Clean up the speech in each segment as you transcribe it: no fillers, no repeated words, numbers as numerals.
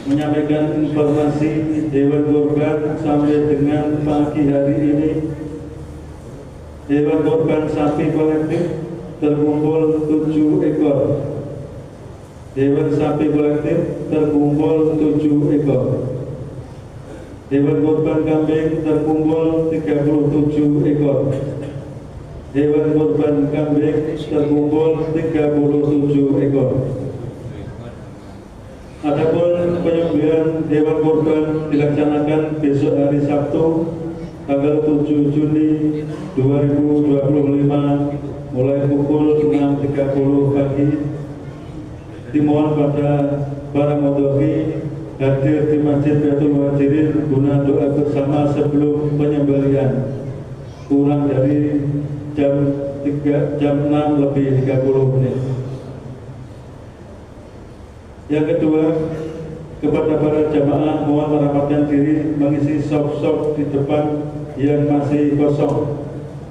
menyampaikan informasi hewan kurban sampai dengan pagi hari ini. Hewan kurban sapi kolektif terkumpul 7 ekor. Hewan sapi kolektif terkumpul 7 ekor. Hewan kurban kambing terkumpul 37 ekor. Hewan kurban kambing terkumpul 37 ekor. Adapun penyembelihan hewan kurban dilaksanakan besok hari Sabtu tanggal 7 Juni 2025 mulai pukul 6.30 pagi. Dimohon pada para mudhofi hadir di Masjid Baitul Muhajirin guna doa bersama sebelum penyembelihan kurang dari jam 6 lebih 30 menit. Yang kedua, kepada para jamaah mohon merapatkan diri mengisi sop-sop di depan yang masih kosong.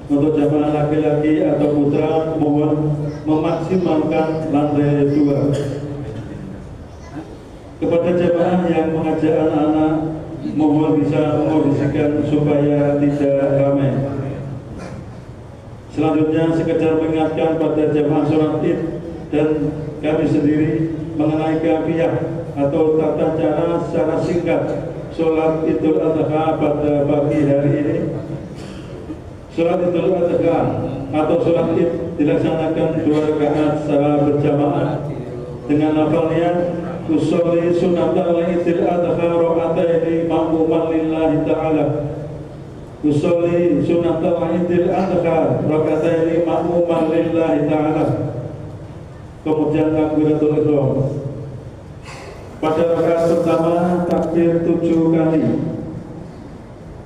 Untuk jamaah laki-laki atau putra mohon memaksimalkan lantai 2. Kepada jamaah yang mengajak anak-anak mohon bisa mengondisikan supaya tidak ramai. Selanjutnya sekedar mengingatkan pada jamaah sholat Id dan kami sendiri mengenai kafiyah atau tata cara secara singkat sholat Idul Adha pada pagi hari ini. Sholat Idul Adha atau sholat Id dilaksanakan 2 rakaat secara berjamaah dengan lafalnya usolli sunnatal Idul Adha rakaataini ma'muman lillahi ta'ala. Usolli sunnatal Idul Adha rakaataini ma'muman lillahi ta'ala. Kemudian takbiratul ihram. Pada rakaat pertama takbir 7 kali.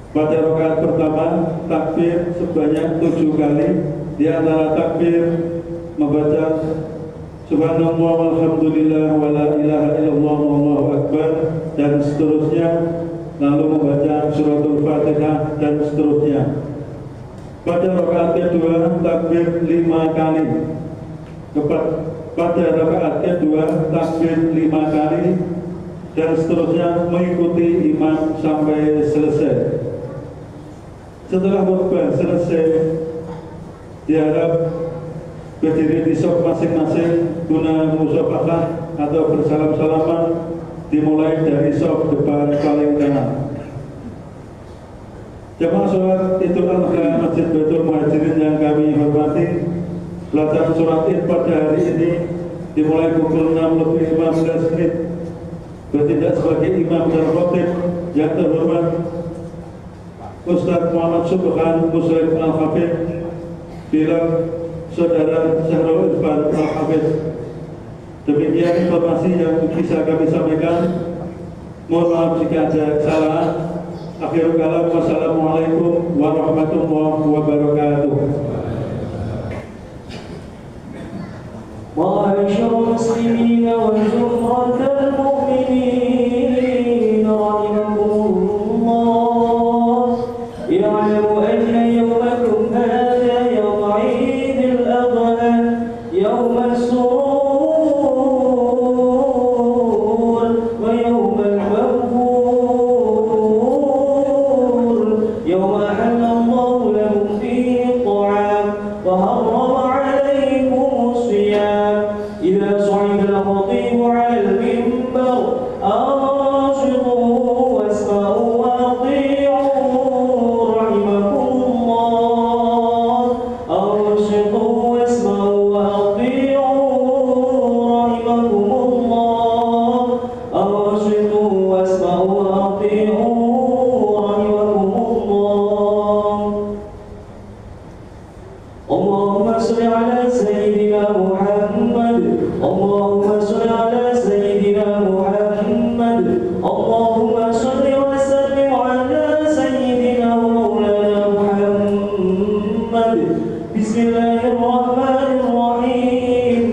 Pada rakaat pertama takbir sebanyak 7 kali. Di antara takbir membaca subhanallah walhamdulillah wala ilaha illallah wallahu akbar dan seterusnya, lalu membaca suratul Fatihah dan seterusnya. Pada rakaat kedua takbir 5 kali. Pada rakaat kedua takbir 5 kali dan seterusnya mengikuti imam sampai selesai. Setelah khutbah selesai, diharap berdiri di saf masing-masing guna musyafaqah atau bersalam-salaman dimulai dari saf depan paling kanan. Jamaah sholat Idul Adha Masjid Baitul Muhajirin yang kami hormati, pelaksanaan sholat Id pada hari ini dimulai pukul 6 lebih 15 menit. Bertindak sebagai imam dan khatib yang terhormat Ustaz Muhammad Subhan Muslim Al-Hafidh, bila Saudara Syahrul Irfan Al-Hafidh. Demikian informasi yang bisa kami sampaikan. Mohon maaf jika ada kesalahan. Akhirul kalam, wassalamualaikum warahmatullahi wabarakatuh. معاشر المسلمين وزمرة المؤمنين رحمكم الله، يعلم أن يومكم هذا يوم عيد الأضحى، يوم السرور ويوم المغفور، يوم أحل الله لكم فيه الطعام وحرم عليكم الصيام. إذا صعد الخطيب على المنبر أنصتوا واسمعوا وأطيعوا رحمكم الله. أنصتوا واسمعوا وأطيعوا رحمكم الله. أنصتوا واسمعوا وأطيعوا رحمكم الله. اللهم صل على سيدنا محمد. اللهم صل على سيدنا محمد. اللهم صل وسلم على سيدنا ومولانا محمد. بسم الله الرحمن الرحيم.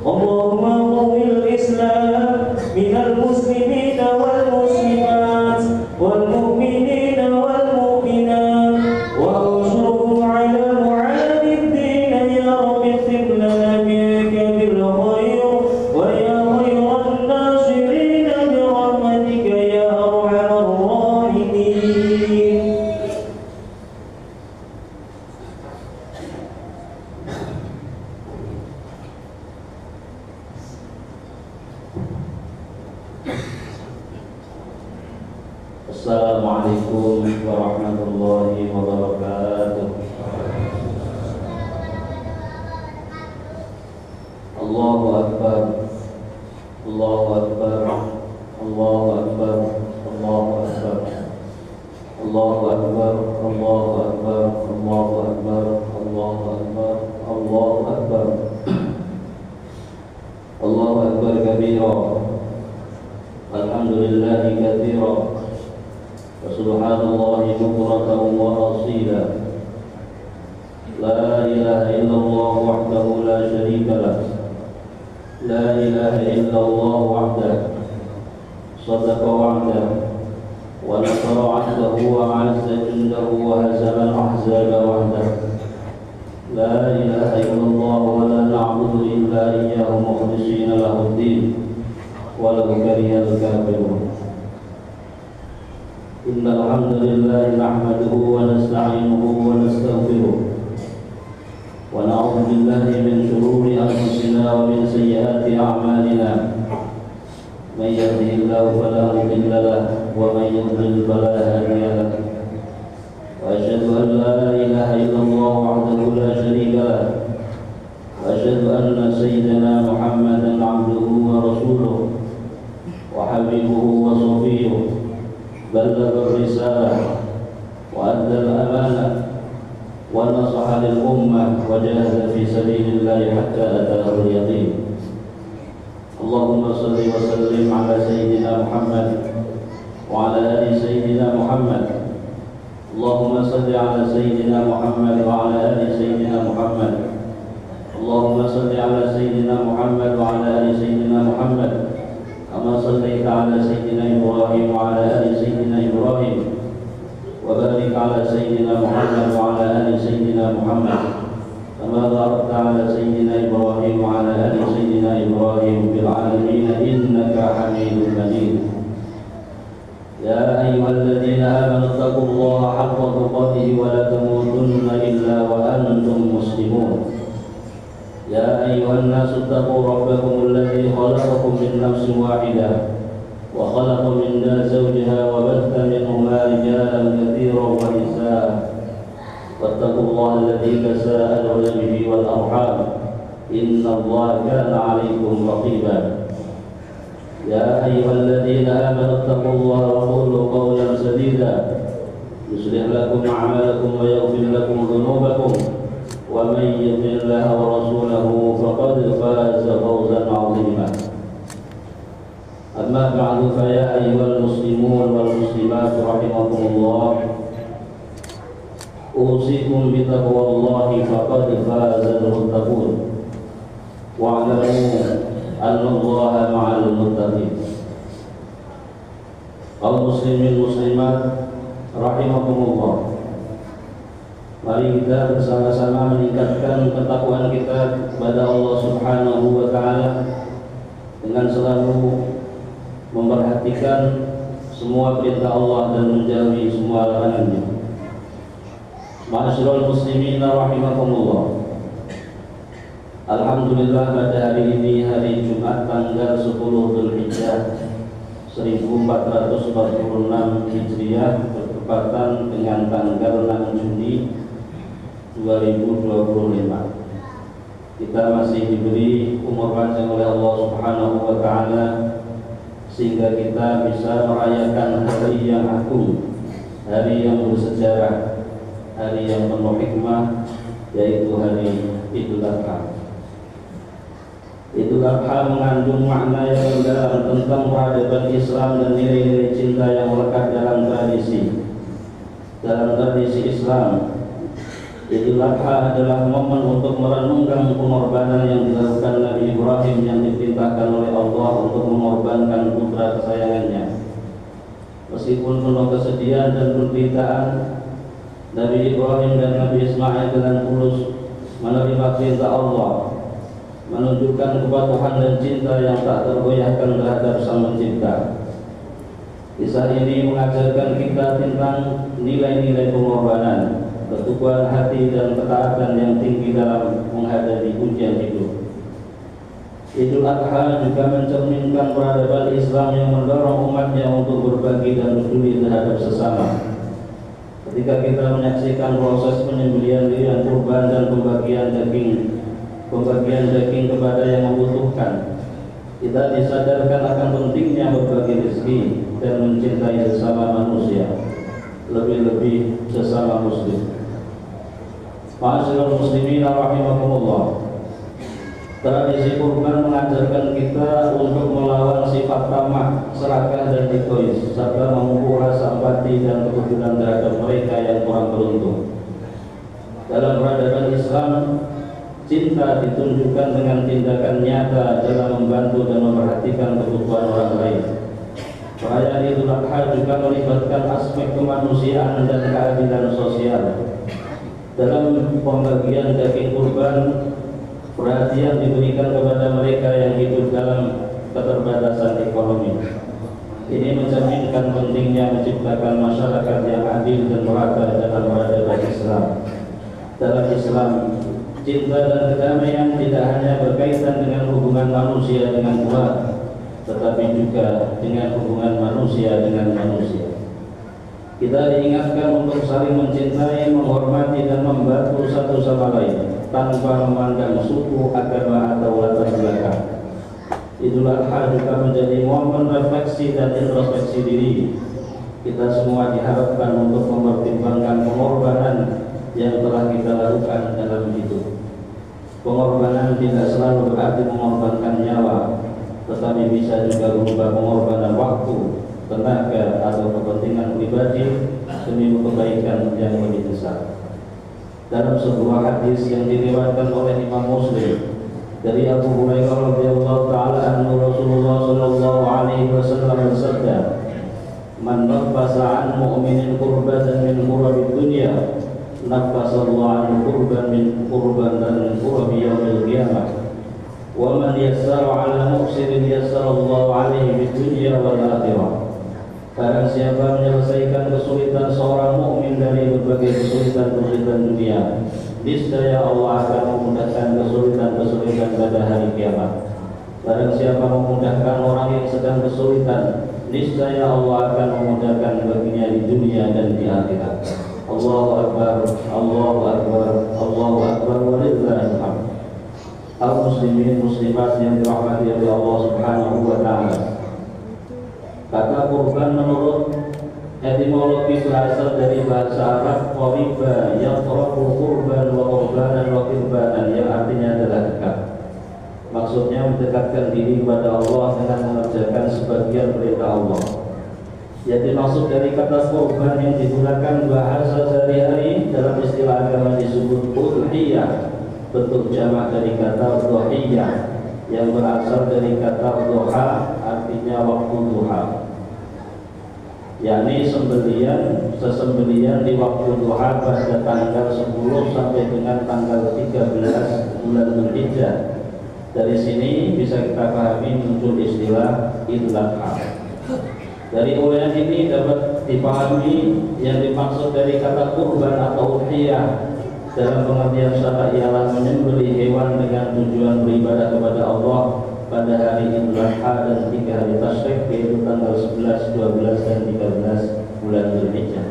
اللهم قوي الإسلام من المسلمين والمسلمات والمؤمنين والمؤمنات وانصرهم على معاد الدين يا رب. اختم لنا بك بالخير ويا خير الناصرين برحمتك Assalamualaikum warahmatullahi wabarakatuh. Allahu Akbar, Allahu Akbar, Allahu Akbar, Allahu Akbar, Allahu Akbar, Allahu Akbar, Allahu Akbar, Allahu Akbar, Allahu Akbar, Allahu Akbar kabira, alhamdulillahi katsira, wa subhanallahi bukratan wa asila. La ilaha illallah wahdahu la syarika lah. La ilaha illallah wahdahu sadaqa wa'dahu wa nasara 'abdahu wa 'azza jundahu wa hazama al-ahzaba wahdahu. La ilaha illallah wa la na'budu illa iyyahu mukhlishina lahu ad-din walau karihal kafirun. Innal hamdalillah nahmaduhu wa nasta'inuhu wa nastaghfiruh wa na'udzu billahi min shururi anfusina wa min sayyiati a'malina. May yahdihillahu fala mudilla lahu wa may yudlil fala hadiya lahu. Wa asyhadu an la ilaha illallah wahdahu la syarika lahu wa asyhadu anna sayyidina Muhammadan 'abduhu wa rasuluh wa habibuhu wa shafi'uh. Ballagha ar-risalah wa adda al-amanah wa nasaha lil-ummah wa jahada fi sabilillahi hatta ataahu al-yaqin. Allahumma salli wa sallim ala sayyidina Muhammad wa ala ali sayyidina Muhammad. Allahumma salli ala sayyidina Muhammad wa ala ali sayyidina Muhammad. Allahumma salli ala sayyidina Muhammad wa ala ali sayyidina Muhammad kama sallaita ala sayyidina Ibrahim wa ala ali sayyidina Ibrahim. وبارك على سيدنا محمد وعلى آل سيدنا محمد كما باركت على سيدنا إبراهيم وعلى آل سيدنا إبراهيم في العالمين إنك حميد مجيد. يا أيها الذين آمنوا اتقوا الله حق تقاته ولا تموتن إلا وأنتم مسلمون. يا أيها الناس اتقوا ربكم الذي خلقكم من نفس واحدة وخلق منها زوجها وبث منهما رجالا كثيرا ونساء واتقوا الله الذي تساءلون به والأرحام إن الله كان عليكم رقيبا. يا أيها الذين آمنوا اتقوا الله وقولوا قولا سديدا يصلح لكم أعمالكم ويغفر لكم ذنوبكم ومن يطع الله ورسوله فقد فاز فوزا عظيما. أما بعد فيا أيها المسلمون والمسلمات رحمكم الله أوصيكم بتقوى الله فقد فاز المتقون واعلموا أن الله مع المتقين. Kaum muslimin muslimat rahimakumullah, mari kita bersama-sama meningkatkan ketakwaan kita kepada Allah Subhanahu wa taala dengan selalu memperhatikan semua perintah Allah dan menjauhi semua larangannya. Ma'asyiral muslimin rahimakumullah. Alhamdulillah pada hari ini, hari Jumat tanggal 10 Dzulhijjah 1446 Hijriah, bertepatan dengan tanggal 6 Juni 2025. Kita masih diberi umur panjang oleh Allah Subhanahu wa taala sehingga kita bisa merayakan hari yang agung, hari yang bersejarah, hari yang penuh hikmah, yaitu hari Idul Adha. Idul Adha mengandung makna yang mendalam tentang peradaban Islam dan nilai-nilai cinta yang melekat dalam tradisi Islam. Idul Adha adalah momen untuk merenungkan pengorbanan yang dilakukan Nabi Ibrahim yang diperintahkan oleh Allah untuk mengorbankan putra kesayangannya. Meskipun penuh kesedihan dan penderitaan, Nabi Ibrahim dan Nabi Ismail dengan tulus menerima perintah Allah, menunjukkan kepatuhan dan cinta yang tak tergoyahkan terhadap Sang Pencipta. Kisah ini mengajarkan kita tentang nilai-nilai pengorbanan, keteguhan hati dan ketaatan yang tinggi dalam menghadapi ujian hidup. Idul Adha juga mencerminkan peradaban Islam yang mendorong umatnya untuk berbagi dan peduli terhadap sesama. Ketika kita menyaksikan proses penyembelihan diri kurban dan pembagian daging kepada yang membutuhkan, kita disadarkan akan pentingnya berbagi rezeki dan mencintai sesama manusia, lebih-lebih sesama muslim. Ma'asyiral muslimin rahimakumullah. Tradisi kurban mengajarkan kita untuk melawan sifat tamak, serakah dan egois, serta memupuk rasa empati dan kepedulian terhadap mereka yang kurang beruntung. Dalam peradaban Islam, cinta ditunjukkan dengan tindakan nyata dalam membantu dan memperhatikan kebutuhan orang lain. Perayaan Idul Adha juga melibatkan aspek kemanusiaan dan keadilan sosial. Dalam pembagian daging kurban, perhatian diberikan kepada mereka yang hidup dalam keterbatasan ekonomi. Ini mencerminkan pentingnya menciptakan masyarakat yang adil dan merata dalam peradaban Islam. Dalam Islam, cinta dan kedamaian tidak hanya berkaitan dengan hubungan manusia dengan Tuhan, tetapi juga dengan hubungan manusia dengan manusia. Kita diingatkan untuk saling mencintai, menghormati dan membantu satu sama lain tanpa memandang suku, agama atau latar belakang. Idul Adha juga menjadi momen refleksi dan introspeksi diri. Kita semua diharapkan untuk mempertimbangkan pengorbanan yang telah kita lakukan dalam hidup. Pengorbanan tidak selalu berarti mengorbankan nyawa, tetapi bisa juga berupa pengorbanan waktu, tenaga atau kepentingan pribadi demi kebaikan yang lebih besar. Dalam sebuah hadis yang diriwayatkan oleh Imam Muslim dari Abu Hurairah radhiyallahu taala anhu, Rasulullah sallallahu alaihi wasallam bersabda, "Man nafasa an mu'minin qurbatan min qurabid dunya, nafasallahu an qurbatan min qurabi yaumil qiyamah. Wa man yassara ala mu'sirin yassarallahu alaihi bid dunya wal akhirah." Barang siapa menyelesaikan kesulitan seorang mukmin dari berbagai kesulitan-kesulitan dunia, niscaya Allah akan memudahkan kesulitan-kesulitan pada hari kiamat. Barang siapa memudahkan orang yang sedang kesulitan, niscaya Allah akan memudahkan baginya di dunia dan di akhirat. Allahu Akbar, Allahu Akbar, Allahu Akbar, walillahil hamd. Al-muslimin muslimat yang dirahmati oleh Allah Subhanahu wa taala. Kata kurban menurut etimologi berasal dari bahasa Arab qariba yaqrabu qurban wa qurbanan wa qurbanan, yang artinya adalah dekat. Maksudnya mendekatkan diri kepada Allah dengan mengerjakan sebagian perintah Allah. Yang dimaksud dari kata kurban yang digunakan bahasa sehari-hari dalam istilah agama disebut udhiyah, bentuk jamak dari kata udhiyah yang berasal dari kata duha, artinya waktu duha, yakni sesembelian di waktu duha pada tanggal 10 sampai dengan tanggal 13 bulan Dzulhijjah. Dari sini bisa kita pahami muncul istilah Idul Adha. Dari uraian ini dapat dipahami yang dimaksud dari kata kurban atau udhiyah dalam pengertian syara ialah menyembelih hewan dengan tujuan beribadah kepada Allah pada hari Idul Adha dan 3 hari tasyrik, yaitu tanggal 11, 12 dan 13 bulan Dzulhijjah.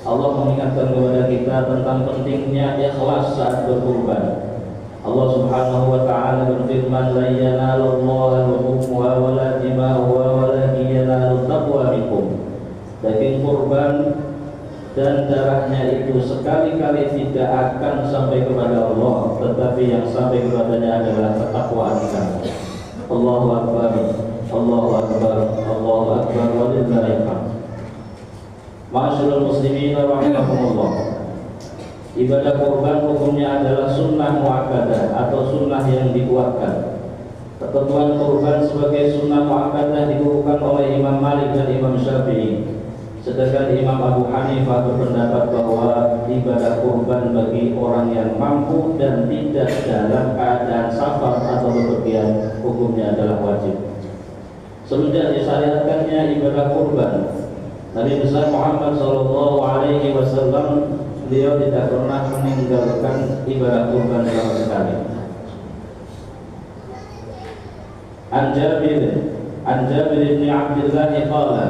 Allah mengingatkan kepada kita tentang pentingnya ikhlas saat berkurban. Allah Subhanahu wa taala berfirman, "La yanalullaha luhumuha wa la dima'uha walakin yanalut taqwa minkum." Daging kurban dan darahnya itu sekali-kali tidak akan sampai kepada Allah, tetapi yang sampai kepadanya adalah ketakwaan kamu. Allahu Akbar, Allahu Akbar, Allahu Akbar, walillahil hamd. Ma'asyiral muslimin rahimakumullah. Ibadah kurban hukumnya adalah sunnah muakkadah atau sunnah yang dikuatkan. Ketentuan kurban sebagai sunnah muakkadah dikukuhkan oleh Imam Malik dan Imam Syafi'i. Sedangkan Imam Abu Hanifah berpendapat bahwa ibadah kurban bagi orang yang mampu dan tidak dalam keadaan safar atau bepergian hukumnya adalah wajib. Semenjak disyariatkannya ibadah kurban, Nabi besar Muhammad SAW, beliau tidak pernah meninggalkan ibadah kurban sama sekali. An Jabir bin Abdullah qala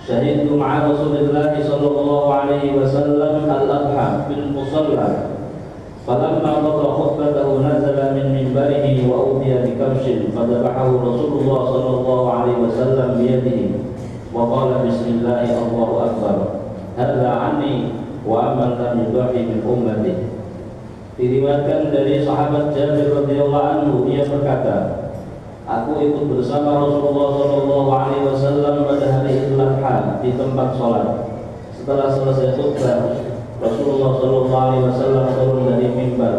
Syahidtu ma'a Rasulillah sallallahu alaihi wasallam al-adha bil musalla. Falamma qada khutbatahu nazala min minbarihi wa utiya bi kabshin fadhabahu Rasulullah sallallahu alaihi wasallam bi yadihi wa qala bismillah Allahu akbar. Hadza anni wa amman lam yudhi min ummati. Diriwayatkan dari sahabat Jabir radhiyallahu anhu, dia berkata, aku ikut bersama Rasulullah sallallahu alaihi wasallam pada hari Idul Adha di tempat sholat. Setelah selesai khutbah, Rasulullah sallallahu alaihi wasallam turun dari mimbar,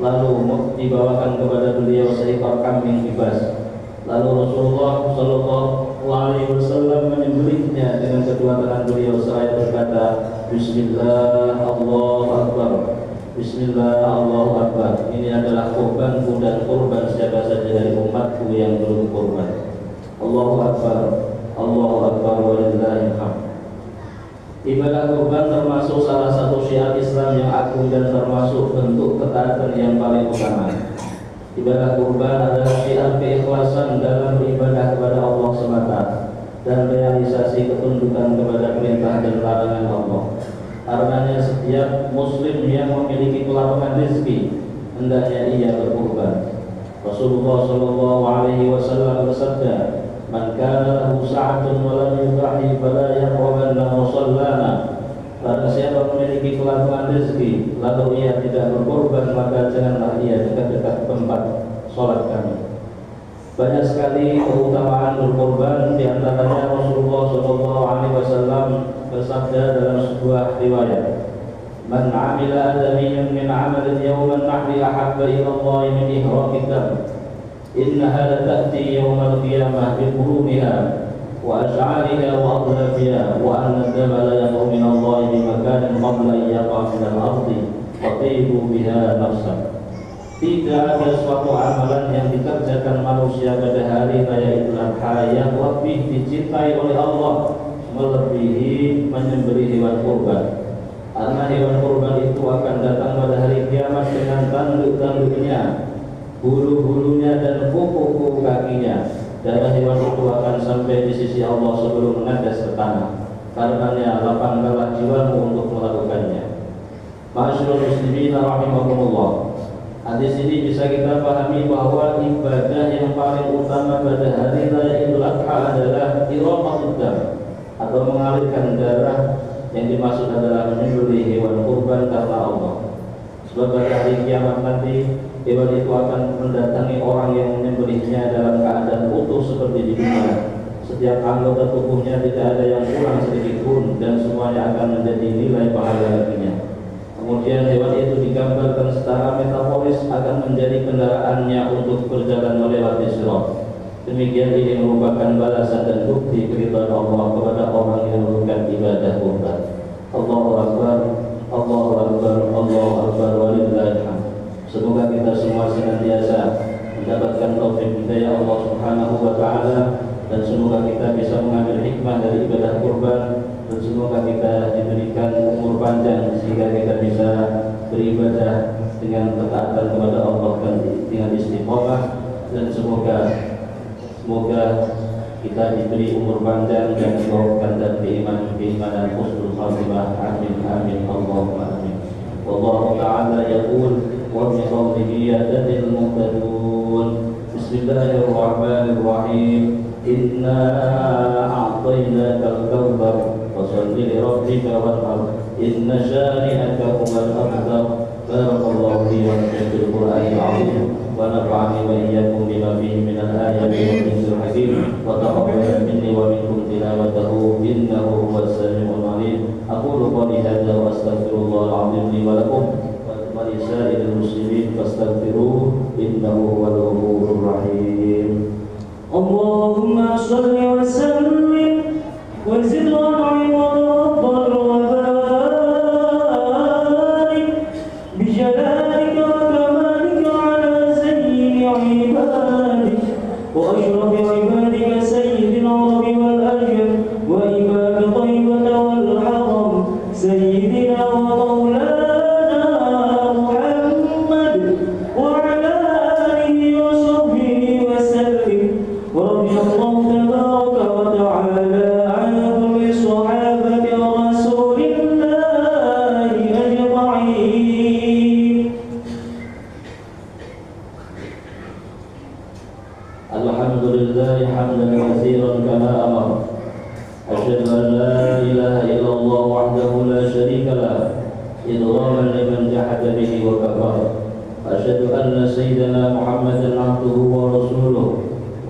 lalu dibawakan kepada beliau seekor kambing kibas. Lalu Rasulullah sallallahu alaihi wasallam menyembelihnya dengan kedua tangan beliau seraya berkata, Bismillah Allahu akbar. Bismillah Allahu akbar. Ini adalah kurbanku dan kurban siapa saja dari umatku yang belum kurban. Allahu akbar. Allahu akbar walillahil hamd. Ibadah kurban termasuk salah satu syiar Islam yang agung dan termasuk bentuk ketaatan yang paling utama. Ibadah kurban adalah syiar keikhlasan dalam beribadah kepada Allah semata dan realisasi ketundukan kepada perintah dan larangan Allah. Karenanya setiap muslim yang memiliki kelapangan rezeki hendaknya ia berkurban. Rasulullah sallallahu alaihi wasallam bersabda, "Man kana lahu sa'atun wa lam yudhi fala yaqrabanna musallana." Barang siapa memiliki kelapangan rezeki lalu ia tidak berkorban, maka janganlah ia dekat-dekat tempat sholat kami. Banyak sekali keutamaan berkorban, di antaranya Rasulullah sallallahu alaihi wasallam bersabda dalam sebuah riwayat, "Man 'amila adamiyyan min 'amalin yawman nahri ahabba ila Allah min ihraqid dam. Innaha la ta'ti yawmal qiyamah bi qurumiha wa ash'ariha wa adlafiha wa anna ad-dama la yaqum min Allah bi makanin qabla an yaqa min al-ardi fatibu biha nafsa." Tidak ada suatu amalan yang dikerjakan manusia pada hari raya Idul Adha yang lebih dicintai oleh Allah melebihi menyembelih hewan kurban. Karena hewan kurban itu akan datang pada hari kiamat dengan tanduk-tanduknya, bulu-bulunya dan kuku-kuku kakinya. Darah hewan itu akan sampai di sisi Allah sebelum menetes ke tanah. Karenanya lapangkanlah jiwamu untuk melakukannya. Ma'asyiral muslimin rahimakumullah. Hadis ini bisa kita pahami bahwa ibadah yang paling utama pada hari raya Idul Adha adalah iraqatud dam atau mengalirkan darah, yang dimaksud adalah menyembelih hewan kurban karena Allah. Sebab pada hari kiamat nanti hewan itu akan mendatangi orang yang menyembelihnya dalam keadaan utuh seperti di dunia. Setiap anggota tubuhnya tidak ada yang kurang sedikit pun dan semuanya akan menjadi nilai pahala baginya. Kemudian hewan itu digambarkan secara metaforis akan menjadi kendaraannya untuk berjalan melewati sirat. Demikian ini merupakan balasan dan bukti keridhaan Allah kepada orang yang melakukan ibadah kurban. Allahu akbar, Allahu akbar, Allahu akbar walillahil hamd. Semoga kita semua senantiasa mendapatkan taufik hidayah Allah Subhanahu wa taala, dan semoga kita bisa mengambil hikmah dari ibadah kurban, dan semoga kita diberikan umur panjang sehingga kita bisa beribadah dengan ketaatan kepada Allah dan dengan istiqomah, dan semoga kita diberi umur panjang dan diberikan dan keimanan husnul khatimah. Amin amin Allahumma amin. Wallahu ta'ala yaqul wa bi qawlihi yadil muhtadun. Bismillahirrahmanirrahim. Inna a'tainakal kautsar fasholli li rabbika wanhar. Inna syani'aka huwal abtar. Barakallahu li wa lakum fil Qur'anil 'azim wa nafa'ani wa iyyakum bima fihi minal ayati wal dhikril hakim wa taqabbal minni wa minkum tilawatahu innahu huwas sami'ul 'alim. Aqulu qawli hadza wa astaghfirullahal 'azim li wa lakum wa li sa'iril muslimin fastaghfiruhu innahu huwal ghafurur rahim. Allahumma shalli wa sallim wa zid wa an'im wa rabbal wa barik bi jalalika wa kamalika ala sayyidi ibadik wa ashrafi ibadika sayyidil arabi wal ajam wa ibad tayyibata wal haram sayyidina wa maulana Muhammad wa ala alihi wa sahbihi wa sallim. ورضي الله تبارك وتعالى عن كل كما أمر. أشهد أن لا إله إلا الله وحده لا شريك له إضغاما لمن جحد به وكفر. أشهد أن سيدنا محمدا عبده ورسوله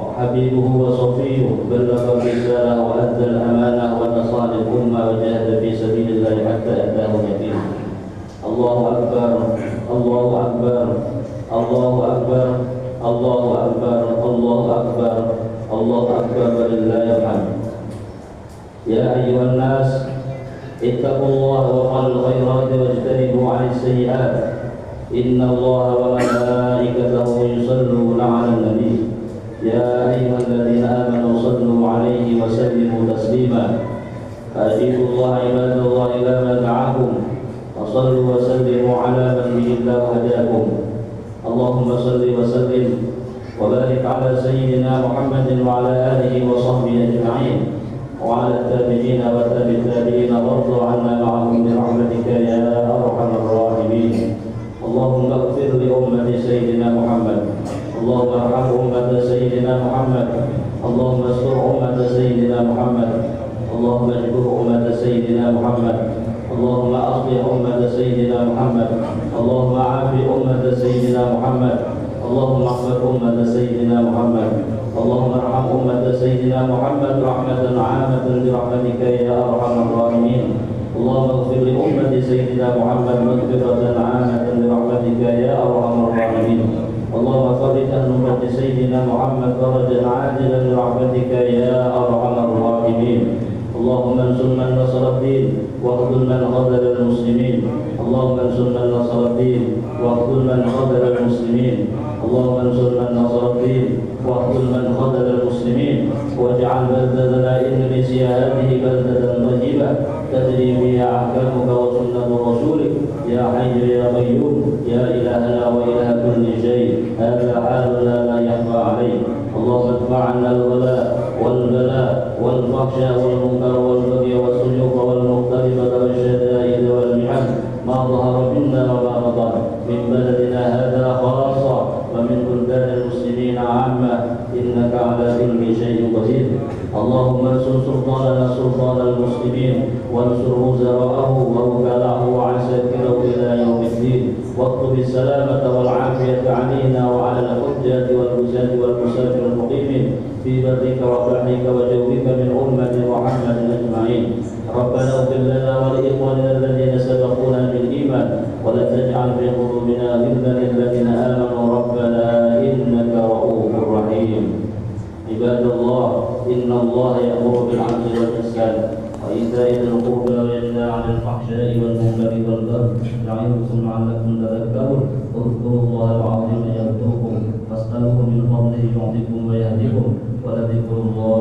وحبيبه وصفيه بلغ الرسالة وأدى الأمانة ونصح الأمة وجاهد في سبيل الله حتى أتاه اليقين. الله أكبر الله أكبر الله أكبر الله أكبر الله أكبر الله أكبر ولله الحمد. يا أيها الناس اتقوا الله وافعلوا الخيرات واجتنبوا عن السيئات. إن الله وملائكته يصلون على النبي يا أيها الذين آمنوا صلوا عليه وسلموا تسليما. أجيبوا الله عباد الله إلى ما دعاكم وصلوا وسلموا على من به الله هداكم. اللهم صل وسلم وبارك على سيدنا محمد وعلى آله وصحبه أجمعين وعلى التابعين وتابع التابعين وارض عنا معهم برحمتك يا أرحم الراحمين. اللهم اغفر لأمة سيدنا محمد. اللهم ارحم أمة سيدنا محمد. اللهم استر أمة سيدنا محمد. اللهم اجبر أمة سيدنا محمد. اللهم أصلح أمة سيدنا محمد. اللهم عاف أمة سيدنا محمد. اللهم احفظ أمة سيدنا محمد. اللهم ارحم أمة سيدنا محمد رحمة عامة برحمتك يا أرحم الراحمين. اللهم اغفر لأمة سيدنا محمد مغفرة عامة برحمتك يا أرحم الراحمين. اللهم فرج عن أمة سيدنا محمد فرجا عاجلا برحمتك يا أرحم الراحمين. اللهم انصر من نصر الدين واخذل من خذل المسلمين. اللهم انصر من نصر الدين واخذل من خذل المسلمين. اللهم انصر من نصر الدين واخذل من خذل المسلمين. واجعل بلدتنا إندونيسيا هذه بلدة طيبة تجري فيها أحكامك وسنة رسولك يا حي يا قيوم يا إلهنا وإله كل شيء. هذا حالنا لا يخفى عليك. اللهم ادفع عنا الغلاء والبلاء والفحشاء والمنكر والبغي والسجوق والمختلفة والشدائد والمحن ما ظهر منا وما بطن من بلدنا هذا خاصة ومن بلدان المسلمين عامة إنك على كل شيء قدير. اللهم انصر سلطاننا سلطان المسلمين وانصر وزراءه ووكلاءه وعساكره إلى يوم الدين. واكتب السلامة والعافية علينا وعلى الحجاج والغزاة والمسافر المقيمين في برك وبحرك وجوك من أمة محمد أجمعين. ربنا اغفر لنا ولإخواننا الذين سبقونا بالإيمان ولا تجعل في قلوبنا غلا للذين آمنوا ربنا إنك رؤوف رحيم. عباد الله إن الله يأمر بالعدل والإحسان وإيتاء ذي القربى وينهى عن الفحشاء والمنكر والبغي يعظكم لعلكم تذكرون. اذكروا الله العظيم يذكركم واسألوه من فضله يعطيكم ويهديكم ولذكر الله